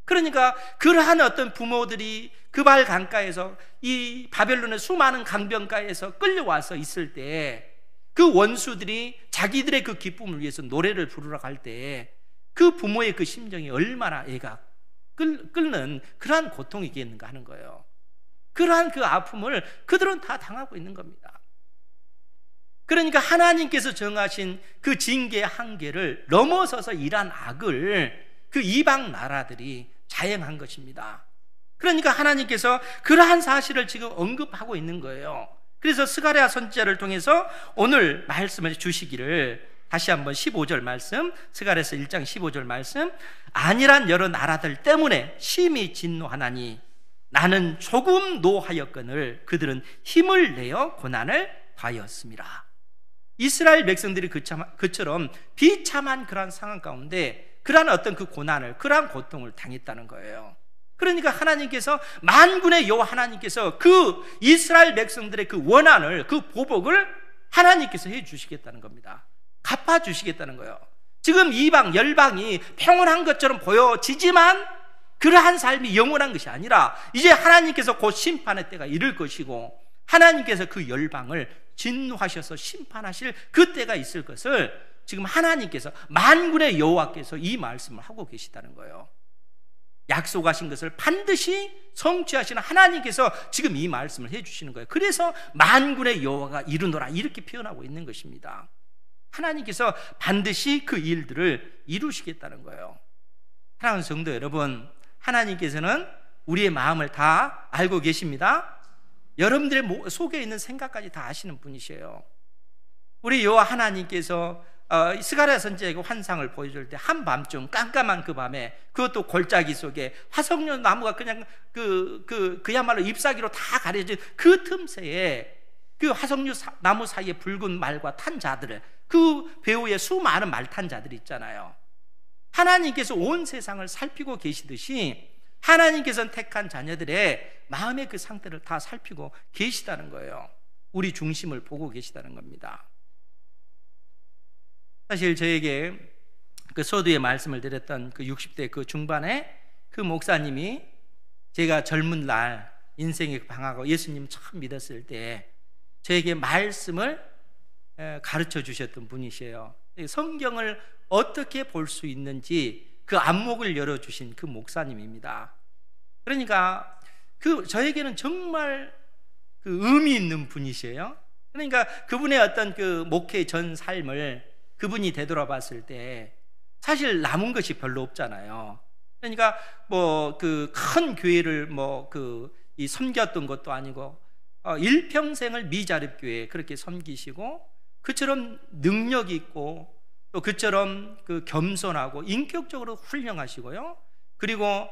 그러니까 그러한 어떤 부모들이 그발 강가에서, 이 바벨론의 수많은 강변가에서 끌려와서 있을 때 그 원수들이 자기들의 그 기쁨을 위해서 노래를 부르러 갈 때 그 부모의 그 심정이 얼마나 애가 끓는 그러한 고통이겠는가 하는 거예요. 그러한 그 아픔을 그들은 다 당하고 있는 겁니다. 그러니까 하나님께서 정하신 그 징계의 한계를 넘어서서 일한 악을 그 이방 나라들이 자행한 것입니다. 그러니까 하나님께서 그러한 사실을 지금 언급하고 있는 거예요. 그래서 스가랴 선지자를 통해서 오늘 말씀을 주시기를, 다시 한번 15절 말씀, 스가랴서 1장 15절 말씀, 안일한 여러 나라들 때문에 심히 진노하나니 나는 조금 노하였거늘 그들은 힘을 내어 고난을 당하였습니다. 이스라엘 백성들이 그처럼 비참한 그러한 상황 가운데 그러한 어떤 그 고난을, 그러한 고통을 당했다는 거예요. 그러니까 하나님께서, 만군의 여호와 하나님께서 그 이스라엘 백성들의 그 원한을, 그 보복을 하나님께서 해 주시겠다는 겁니다. 갚아 주시겠다는 거예요. 지금 이방 열방이 평온한 것처럼 보여지지만 그러한 삶이 영원한 것이 아니라 이제 하나님께서 곧 심판의 때가 이를 것이고, 하나님께서 그 열방을 진노하셔서 심판하실 그 때가 있을 것을 지금 하나님께서, 만군의 여호와께서 이 말씀을 하고 계시다는 거예요. 약속하신 것을 반드시 성취하시는 하나님께서 지금 이 말씀을 해주시는 거예요. 그래서 만군의 여호와가 이루노라, 이렇게 표현하고 있는 것입니다. 하나님께서 반드시 그 일들을 이루시겠다는 거예요. 사랑하는 성도 여러분, 하나님께서는 우리의 마음을 다 알고 계십니다. 여러분들의 속에 있는 생각까지 다 아시는 분이세요. 우리 여호와 하나님께서 스가랴 선지자에게 환상을 보여줄 때 한밤중 깜깜한 그 밤에, 그것도 골짜기 속에 화석류 나무가 그냥 그야말로 잎사귀로 다 가려진 그 틈새에 그 화석류 나무 사이에 붉은 말과 탄 자들을, 그 배후에 수많은 말 탄 자들이 있잖아요. 하나님께서 온 세상을 살피고 계시듯이 하나님께서는 택한 자녀들의 마음의 그 상태를 다 살피고 계시다는 거예요. 우리 중심을 보고 계시다는 겁니다. 사실 저에게 그 서두에 말씀을 드렸던 그 60대 그 중반에 그 목사님이, 제가 젊은 날 인생이 방황하고 예수님 처음 믿었을 때 저에게 말씀을 가르쳐 주셨던 분이세요. 성경을 어떻게 볼 수 있는지 그 안목을 열어주신 그 목사님입니다. 그러니까 저에게는 정말 그 의미 있는 분이세요. 그러니까 그분의 어떤 그 목회 전 삶을 그분이 되돌아봤을 때 사실 남은 것이 별로 없잖아요. 그러니까 뭐 그 큰 교회를 이 섬겼던 것도 아니고 일평생을 미자립 교회에 그렇게 섬기시고, 그처럼 능력 있고 또 그처럼 그 겸손하고 인격적으로 훌륭하시고요. 그리고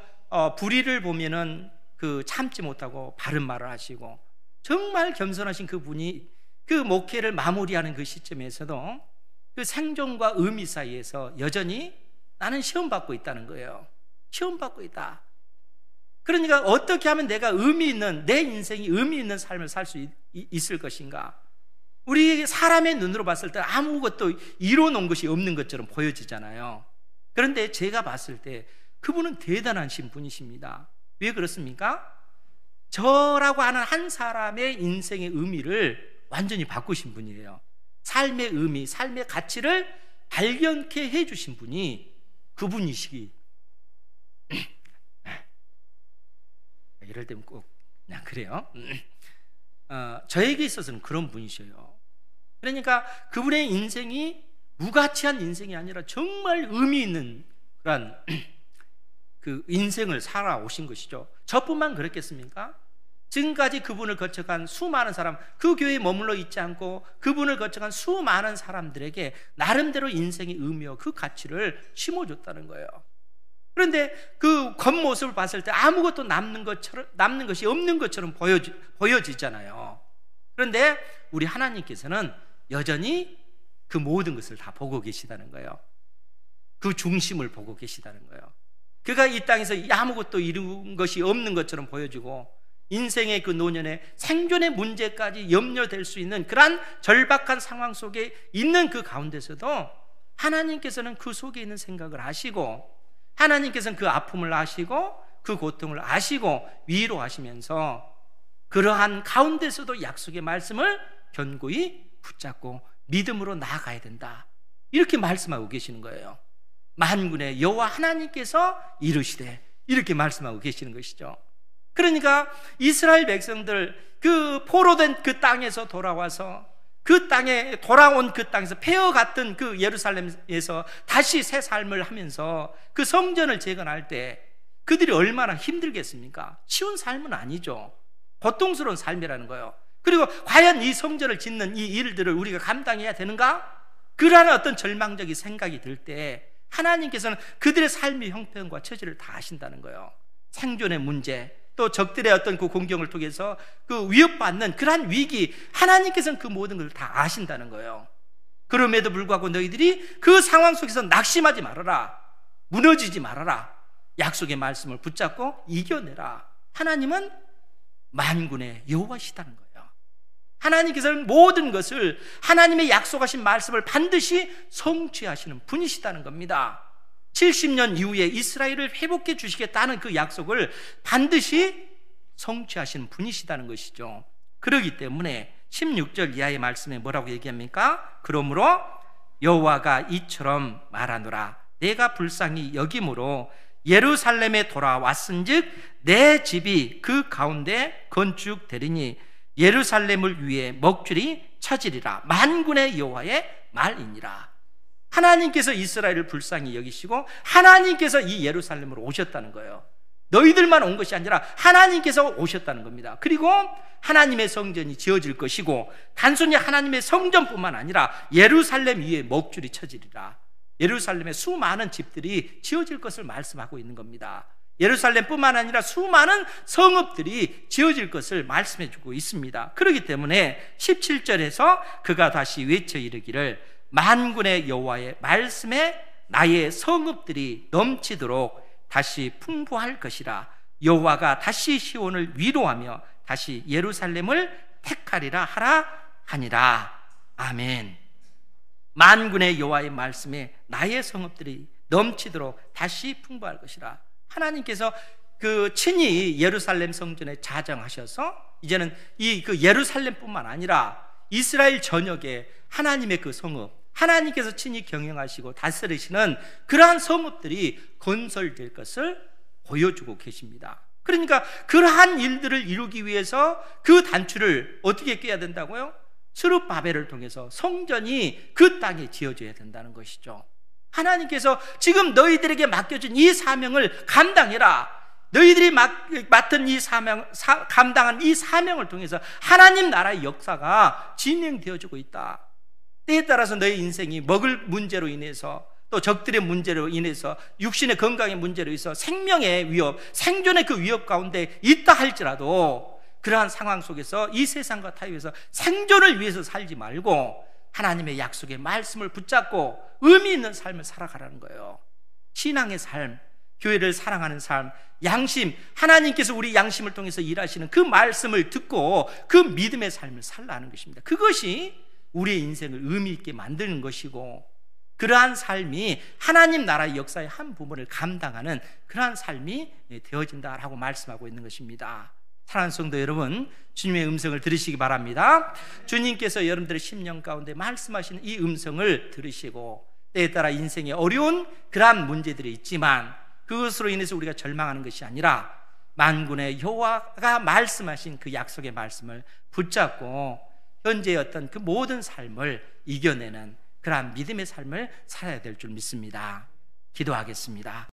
불의를 보면은 그 참지 못하고 바른 말을 하시고, 정말 겸손하신 그분이 그 목회를 마무리하는 그 시점에서도 그 생존과 의미 사이에서 여전히 나는 시험받고 있다는 거예요. 시험받고 있다. 그러니까 어떻게 하면 내가 의미 있는, 내 인생이 의미 있는 삶을 살 수 있을 것인가. 우리 사람의 눈으로 봤을 때 아무것도 이뤄놓은 것이 없는 것처럼 보여지잖아요. 그런데 제가 봤을 때 그분은 대단하신 분이십니다. 왜 그렇습니까? 저라고 하는 한 사람의 인생의 의미를 완전히 바꾸신 분이에요. 삶의 의미, 삶의 가치를 발견케 해주신 분이 그분이시기. 이럴 때는 꼭 그냥 그래요. 저에게 있어서는 그런 분이셔요. 그러니까 그분의 인생이 무가치한 인생이 아니라 정말 의미 있는 그런 그 인생을 살아오신 것이죠. 저뿐만 그렇겠습니까? 지금까지 그분을 거쳐간 수많은 사람, 그 교회에 머물러 있지 않고 그분을 거쳐간 수많은 사람들에게 나름대로 인생의 의미와 그 가치를 심어줬다는 거예요. 그런데 그 겉모습을 봤을 때 아무것도 남는 것이 없는 것처럼 보여지잖아요. 그런데 우리 하나님께서는 여전히 그 모든 것을 다 보고 계시다는 거예요. 그 중심을 보고 계시다는 거예요. 그가 이 땅에서 아무것도 이룬 것이 없는 것처럼 보여지고, 인생의 그 노년에 생존의 문제까지 염려될 수 있는 그러한 절박한 상황 속에 있는 그 가운데서도 하나님께서는 그 속에 있는 생각을 아시고, 하나님께서는 그 아픔을 아시고 그 고통을 아시고 위로하시면서 그러한 가운데서도 약속의 말씀을 견고히 붙잡고 믿음으로 나아가야 된다, 이렇게 말씀하고 계시는 거예요. 만군의 여호와 하나님께서 이르시되, 이렇게 말씀하고 계시는 것이죠. 그러니까 이스라엘 백성들 그 포로된 그 땅에서 돌아와서 그 땅에 돌아온 그 땅에서 폐허같은 그 예루살렘에서 다시 새 삶을 하면서 그 성전을 재건할 때 그들이 얼마나 힘들겠습니까? 쉬운 삶은 아니죠. 고통스러운 삶이라는 거예요. 그리고 과연 이 성전을 짓는 이 일들을 우리가 감당해야 되는가? 그러한 어떤 절망적인 생각이 들 때 하나님께서는 그들의 삶의 형편과 처지를 다 아신다는 거예요. 생존의 문제, 또 적들의 어떤 그 공격을 통해서 그 위협받는 그러한 위기, 하나님께서는 그 모든 걸 다 아신다는 거예요. 그럼에도 불구하고 너희들이 그 상황 속에서 낙심하지 말아라, 무너지지 말아라, 약속의 말씀을 붙잡고 이겨내라. 하나님은 만군의 여호와시다는 거예요. 하나님께서는 모든 것을, 하나님의 약속하신 말씀을 반드시 성취하시는 분이시다는 겁니다. 70년 이후에 이스라엘을 회복해 주시겠다는 그 약속을 반드시 성취하시는 분이시다는 것이죠. 그렇기 때문에 16절 이하의 말씀에 뭐라고 얘기합니까? 그러므로 여호와가 이처럼 말하노라. 내가 불쌍히 여김으로 예루살렘에 돌아왔은즉 내 집이 그 가운데 건축되리니 예루살렘을 위해 먹줄이 쳐지리라. 만군의 여호와의 말이니라. 하나님께서 이스라엘을 불쌍히 여기시고 하나님께서 이 예루살렘으로 오셨다는 거예요. 너희들만 온 것이 아니라 하나님께서 오셨다는 겁니다. 그리고 하나님의 성전이 지어질 것이고 단순히 하나님의 성전뿐만 아니라 예루살렘 위에 먹줄이 쳐지리라. 예루살렘에 수많은 집들이 지어질 것을 말씀하고 있는 겁니다. 예루살렘뿐만 아니라 수많은 성읍들이 지어질 것을 말씀해 주고 있습니다. 그렇기 때문에 17절에서 그가 다시 외쳐 이르기를 만군의 여호와의 말씀에 나의 성읍들이 넘치도록 다시 풍부할 것이라. 여호와가 다시 시온을 위로하며 다시 예루살렘을 택하리라 하라 하니라. 아멘. 만군의 여호와의 말씀에 나의 성읍들이 넘치도록 다시 풍부할 것이라. 하나님께서 그 친히 예루살렘 성전에 자정하셔서 이제는 이 그 예루살렘뿐만 아니라 이스라엘 전역에 하나님의 그 성읍, 하나님께서 친히 경영하시고 다스리시는 그러한 성읍들이 건설될 것을 보여주고 계십니다. 그러니까 그러한 일들을 이루기 위해서 그 단추를 어떻게 껴야 된다고요? 스룹바벨을 통해서 성전이 그 땅에 지어져야 된다는 것이죠. 하나님께서 지금 너희들에게 맡겨준 이 사명을 감당해라. 너희들이 맡은 이 감당한 이 사명을 통해서 하나님 나라의 역사가 진행되어지고 있다. 때에 따라서 너희 인생이 먹을 문제로 인해서 또 적들의 문제로 인해서 육신의 건강의 문제로 인해서 생명의 위협, 생존의 그 위협 가운데 있다 할지라도 그러한 상황 속에서 이 세상과 타협해서 생존을 위해서 살지 말고 하나님의 약속의 말씀을 붙잡고 의미 있는 삶을 살아가라는 거예요. 신앙의 삶, 교회를 사랑하는 삶, 양심, 하나님께서 우리 양심을 통해서 일하시는 그 말씀을 듣고 그 믿음의 삶을 살라는 것입니다. 그것이 우리의 인생을 의미 있게 만드는 것이고 그러한 삶이 하나님 나라의 역사의 한 부분을 감당하는 그러한 삶이 되어진다라고 말씀하고 있는 것입니다. 사랑하는 성도 여러분, 주님의 음성을 들으시기 바랍니다. 주님께서 여러분들의 심령 가운데 말씀하시는 이 음성을 들으시고 때에 따라 인생에 어려운 그러한 문제들이 있지만 그것으로 인해서 우리가 절망하는 것이 아니라 만군의 여호와가 말씀하신 그 약속의 말씀을 붙잡고 현재의 어떤 그 모든 삶을 이겨내는 그러한 믿음의 삶을 살아야 될 줄 믿습니다. 기도하겠습니다.